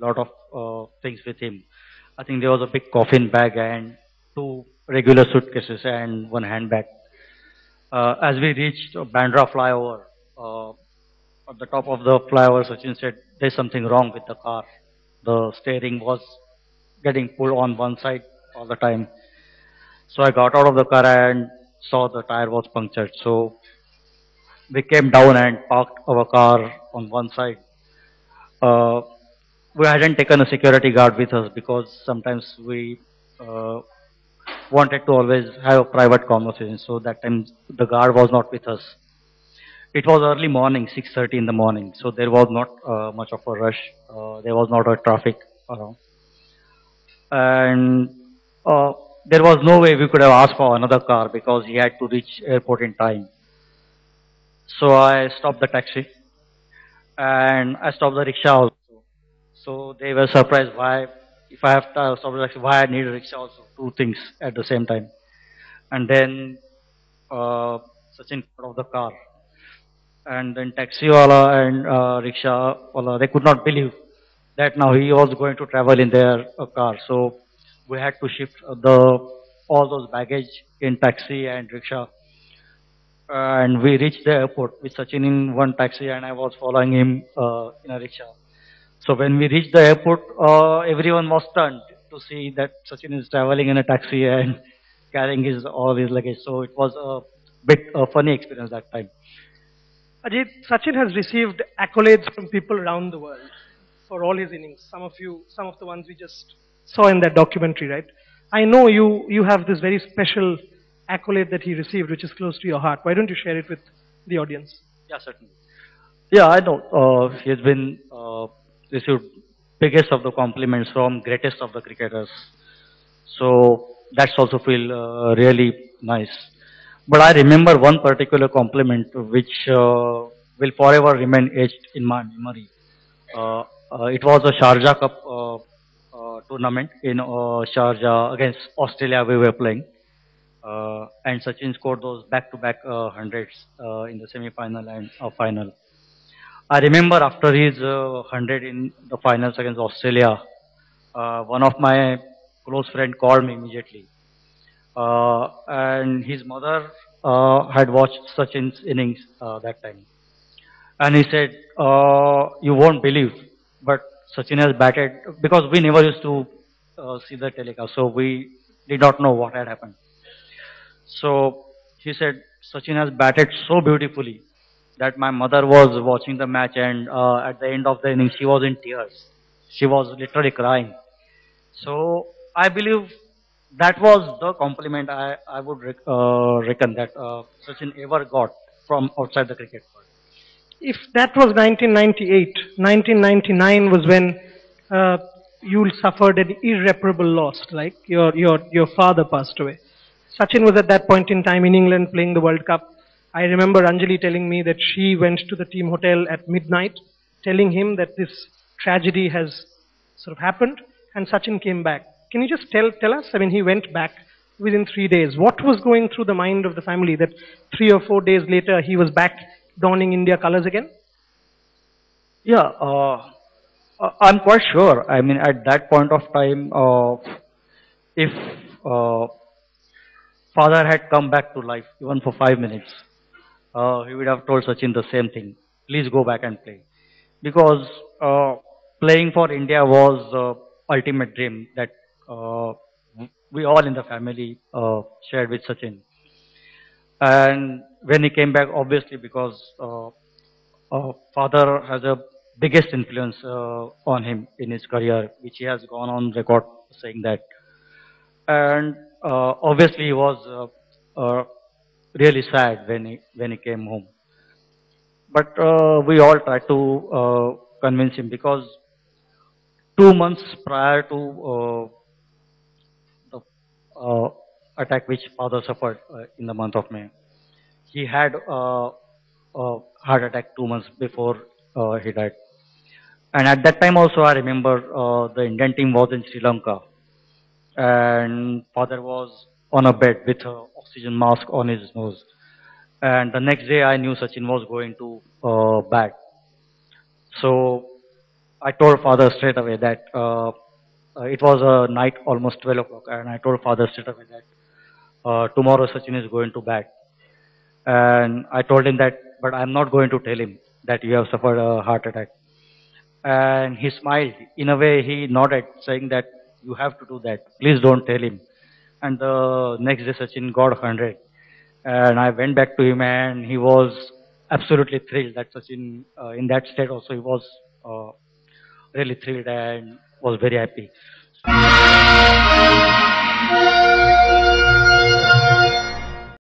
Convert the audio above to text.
lot of things with him. I think there was a big coffin bag and two regular suitcases and one handbag. As we reached Bandra flyover, uh, at the top of the flyover, Sachin said, "There's something wrong with the car. The steering was getting pulled on one side all the time." So I got out of the car and saw the tire was punctured. So we came down and parked our car on one side. Uh, we hadn't taken a security guard with us because sometimes we uh, wanted to always have a private conversation. So that time the guard was not with us. It was early morning, 6:30 in the morning. So there was not much of a rush. There was not a traffic around. And uh, there was no way we could have asked for another car because he had to reach airport in time. So I stopped the taxi and I stopped the rickshaw also. So they were surprised why, if I have to stop the taxi, why I need a rickshaw also, two things at the same time. And then Sachin got off the car. And then taxi wala and rickshaw wala, they could not believe that now he was going to travel in their car. So we had to shift all those baggage in taxi and rickshaw. And we reached the airport with Sachin in one taxi and I was following him in a rickshaw. So when we reached the airport, everyone was stunned to see that Sachin is traveling in a taxi and carrying all his luggage. So it was a bit funny experience that time. Ajit, Sachin has received accolades from people around the world for all his innings. Some of the ones we just saw in that documentary, right? I know you have this very special accolade that he received, which is close to your heart. Why don't you share it with the audience? Yeah, certainly. Yeah, I know. He has been received biggest of the compliments from greatest of the cricketers. So that's also feel really nice. But I remember one particular compliment which will forever remain etched in my memory. It was a Sharjah Cup tournament in Sharjah against Australia we were playing. And Sachin scored those back-to-back hundreds in the semi-final and final. I remember after his 100 in the finals against Australia, one of my close friend called me immediately. And his mother had watched Sachin's innings that time. And he said, you won't believe, but Sachin has batted, because we never used to see the telecast, so we did not know what had happened. So he said, Sachin has batted so beautifully that my mother was watching the match and at the end of the inning she was in tears. She was literally crying. So I believe that was the compliment I would reckon that Sachin ever got from outside the cricket world. If that was 1998, 1999 was when you suffered an irreparable loss, like your father passed away. Sachin was at that point in time in England playing the World Cup. I remember Anjali telling me that she went to the team hotel at midnight, telling him that this tragedy has sort of happened, and Sachin came back. Can you just tell us? I mean, he went back within 3 days. What was going through the mind of the family that 3 or 4 days later he was back donning India colors again? Yeah, I'm quite sure. I mean, at that point of time, if uh, father had come back to life even for 5 minutes, he would have told Sachin the same thing. Please go back and play. Because playing for India was ultimate dream that uh, we all in the family shared with Sachin. And when he came back, obviously because father has a biggest influence on him in his career, which he has gone on record saying that. And obviously he was really sad when he came home. But we all tried to convince him because 2 months prior to the attack which father suffered in the month of May, he had a heart attack 2 months before he died. And at that time also I remember the Indian team was in Sri Lanka and father was on a bed with an oxygen mask on his nose. And the next day I knew Sachin was going to bat. So I told father straight away that it was a night almost 12 o'clock, and I told father straight away that tomorrow Sachin is going to bat. And I told him that, but I'm not going to tell him that you have suffered a heart attack. And he smiled. In a way, he nodded, saying that you have to do that. Please don't tell him. And the next day, Sachin got 100. And I went back to him, and he was absolutely thrilled that Sachin, in that state also, he was really thrilled and was very happy.